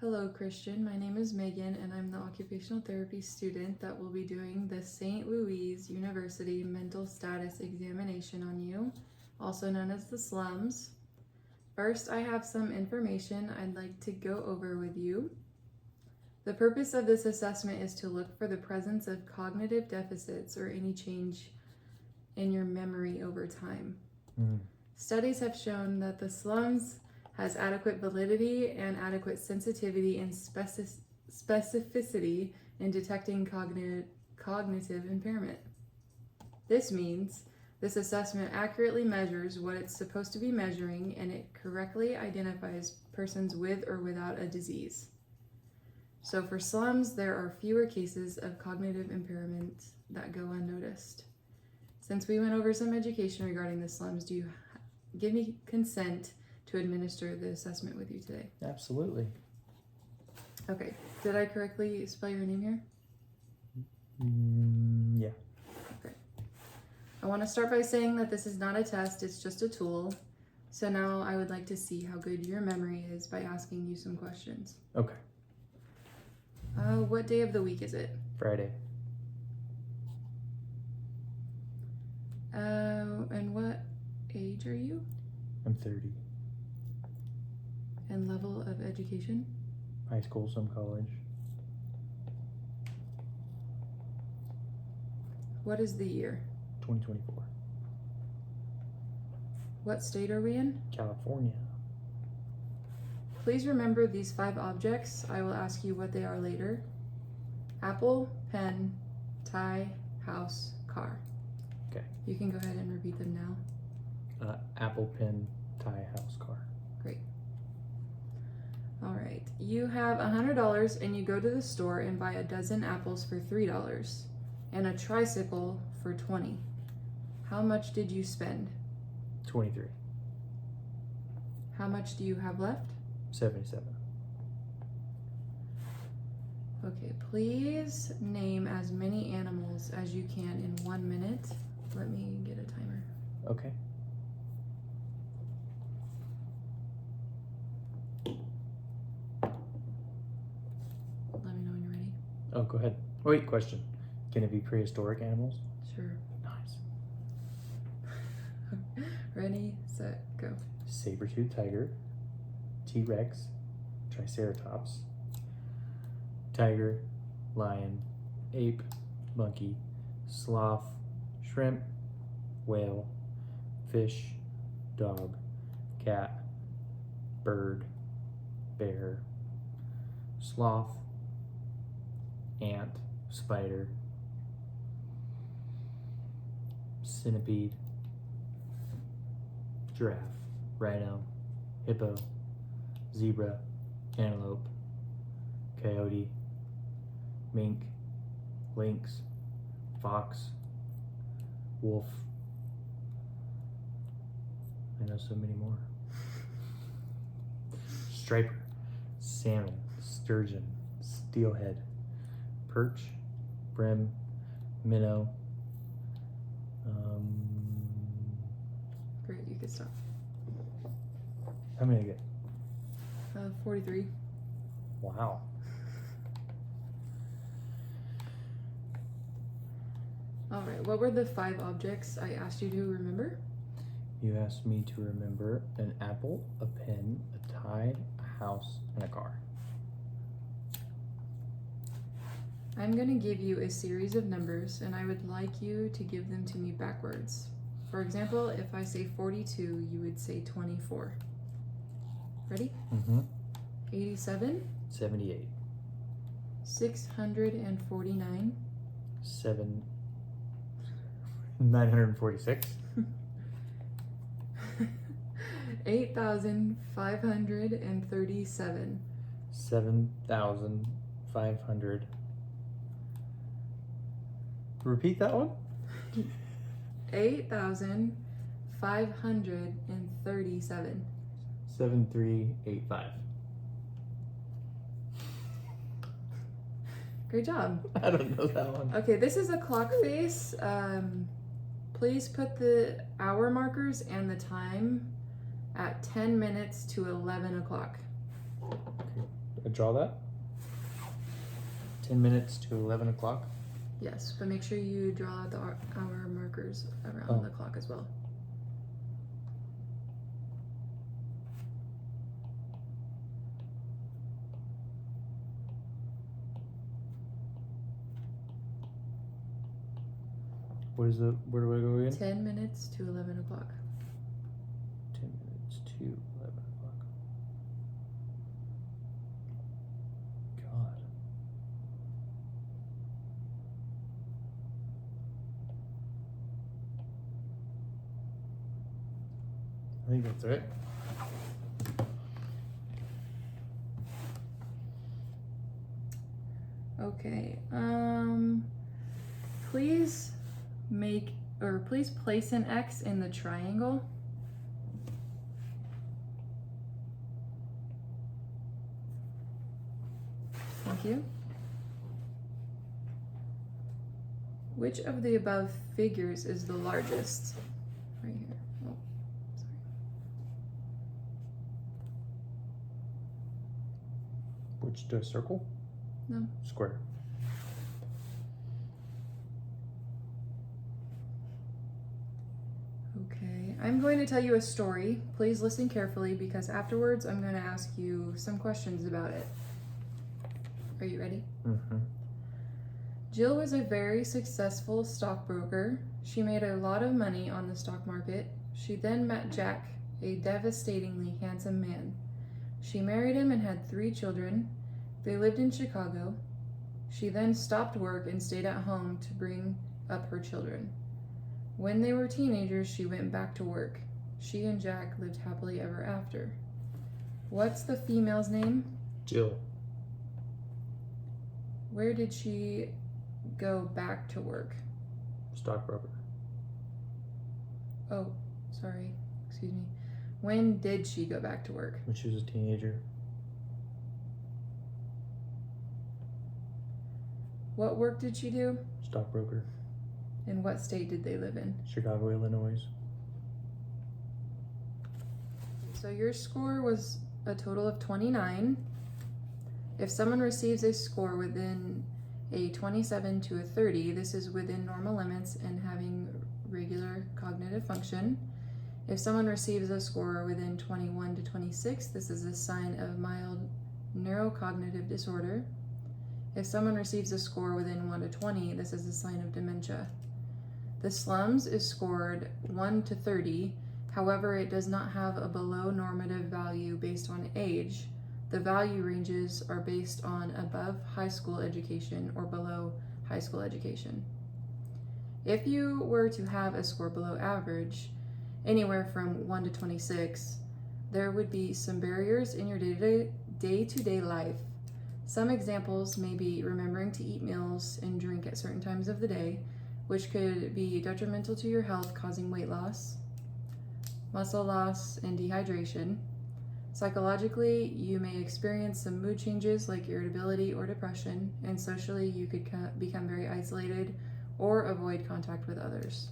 Hello, Christian. My name is Megan, and I'm the occupational therapy student that will be doing the St. Louis University Mental Status Examination on you, also known as the SLUMS. First, I have some information I'd like to go over with you. The purpose of this assessment is to look for the presence of cognitive deficits or any change in your memory over time. Studies have shown that the SLUMS has adequate validity and adequate sensitivity and specificity in detecting cognitive impairment. This means this assessment accurately measures what it's supposed to be measuring, and it correctly identifies persons with or without a disease. So for SLUMS, there are fewer cases of cognitive impairment that go unnoticed. Since we went over some education regarding the SLUMS, do you give me consent to administer the assessment with you today? Absolutely. Okay. Did I correctly spell your name here? Yeah. Okay. I want to start by saying that this is not a test, it's just a tool. So now I would like to see how good your memory is by asking you some questions. Okay. What day of the week is it? Friday. And what age are you? I'm 30. And level of education? High school, some college. What is the year? 2024. What state are we in? California. Please remember these 5 objects. I will ask you what they are later. Apple, pen, tie, house, car. Okay. You can go ahead and repeat them now. Apple, pen, tie, house, car. Great. All right. You have $100 and you go to the store and buy a dozen apples for $3 and a tricycle for $20. How much did you spend? 23. How much do you have left? 77. Okay, please name as many animals as you can in 1 minute. Let me get a timer. Okay. Let me know when you're ready. Oh, go ahead. Wait, question. Can it be prehistoric animals? Sure. Nice. Ready, set, go. Saber-toothed tiger, T-Rex, Triceratops, tiger, lion, ape, monkey, sloth, shrimp, whale, fish, dog, cat, bird, bear, sloth, ant, spider, centipede, giraffe, rhino, hippo, zebra, antelope, coyote, mink, lynx, fox, wolf. I know so many more. Striper, salmon, sturgeon, steelhead, perch, brim, minnow. Great, you can stop. How many I get? 43. Wow. All right, what were the 5 objects I asked you to remember? You asked me to remember an apple, a pen, a tie, a house, and a car. I'm going to give you a series of numbers, and I would like you to give them to me backwards. For example, if I say 42, you would say 24. Ready? 87, 78. 649, 946. 8,537, 7,500. Repeat that one? 8,537. 7385. Great job. I don't know that one. Okay, this is a clock face. Please put the hour markers and the time at 10 minutes to 11 o'clock. Okay. draw that. 10 minutes to 11 o'clock. Yes, but make sure you draw out the hour markers around the clock as well. Where do I go again? 10 minutes to 11 o'clock. 10 minutes to 11 o'clock. God. I think that's right. Okay, please place an X in the triangle. Thank you. Which of the above figures is the largest? Right here. Oh, sorry. Which do I circle? No. Square. Okay, I'm going to tell you a story. Please listen carefully because afterwards I'm going to ask you some questions about it. Are you ready? Mm-hmm. Jill was a very successful stockbroker. She made a lot of money on the stock market. She then met Jack, a devastatingly handsome man. She married him and had 3 children. They lived in Chicago. She then stopped work and stayed at home to bring up her children. When they were teenagers, she went back to work. She and Jack lived happily ever after. What's the female's name? Jill. Where did she go back to work? Stockbroker. Oh, sorry. Excuse me. When did she go back to work? When she was a teenager. What work did she do? Stockbroker. And what state did they live in? Chicago, Illinois. So your score was a total of 29. If someone receives a score within a 27 to a 30, this is within normal limits and having regular cognitive function. If someone receives a score within 21 to 26, this is a sign of mild neurocognitive disorder. If someone receives a score within 1 to 20, this is a sign of dementia. The SLUMS is scored 1 to 30, however, it does not have a below normative value based on age. The value ranges are based on above high school education or below high school education. If you were to have a score below average, anywhere from 1 to 26, there would be some barriers in your day-to-day life. Some examples may be remembering to eat meals and drink at certain times of the day, which could be detrimental to your health, causing weight loss, muscle loss, and dehydration. Psychologically, you may experience some mood changes like irritability or depression, and socially, you could become very isolated or avoid contact with others.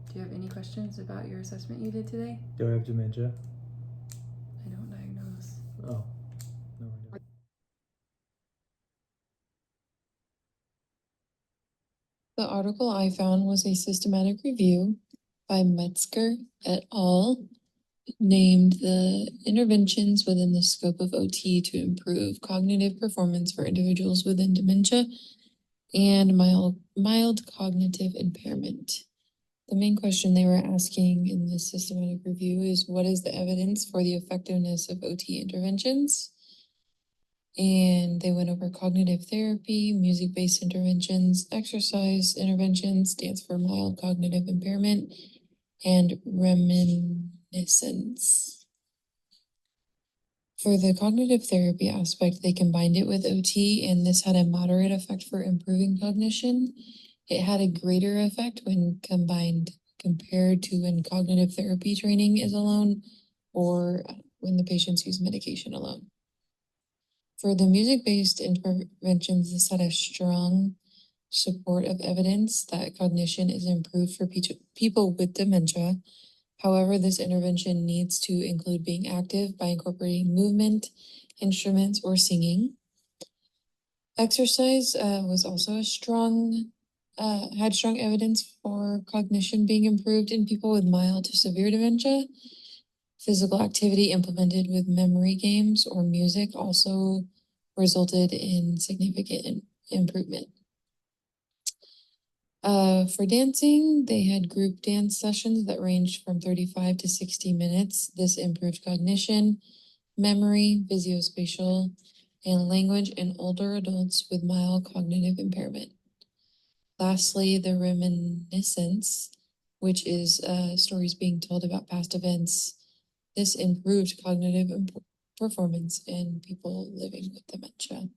Do you have any questions about your assessment you did today? Do I have dementia? I don't diagnose. Oh. No, I don't. The article I found was a systematic review by Metzger et al. Named the interventions within the scope of OT to improve cognitive performance for individuals within dementia and mild cognitive impairment. The main question they were asking in this systematic review is, what is the evidence for the effectiveness of OT interventions? And they went over cognitive therapy, music-based interventions, exercise interventions, dance for mild cognitive impairment, and reminiscence. For the cognitive therapy aspect, they combined it with OT, and this had a moderate effect for improving cognition. It had a greater effect when compared to when cognitive therapy training is alone or when the patients use medication alone. For the music-based interventions, this had a strong support of evidence that cognition is improved for people with dementia. However, this intervention needs to include being active by incorporating movement, instruments, or singing. Exercise was also a had strong evidence for cognition being improved in people with mild to severe dementia. Physical activity implemented with memory games or music also resulted in significant improvement. For dancing, they had group dance sessions that ranged from 35 to 60 minutes. This improved cognition, memory, visuospatial, and language in older adults with mild cognitive impairment. Lastly, the reminiscence, which is stories being told about past events. This improved cognitive performance in people living with dementia.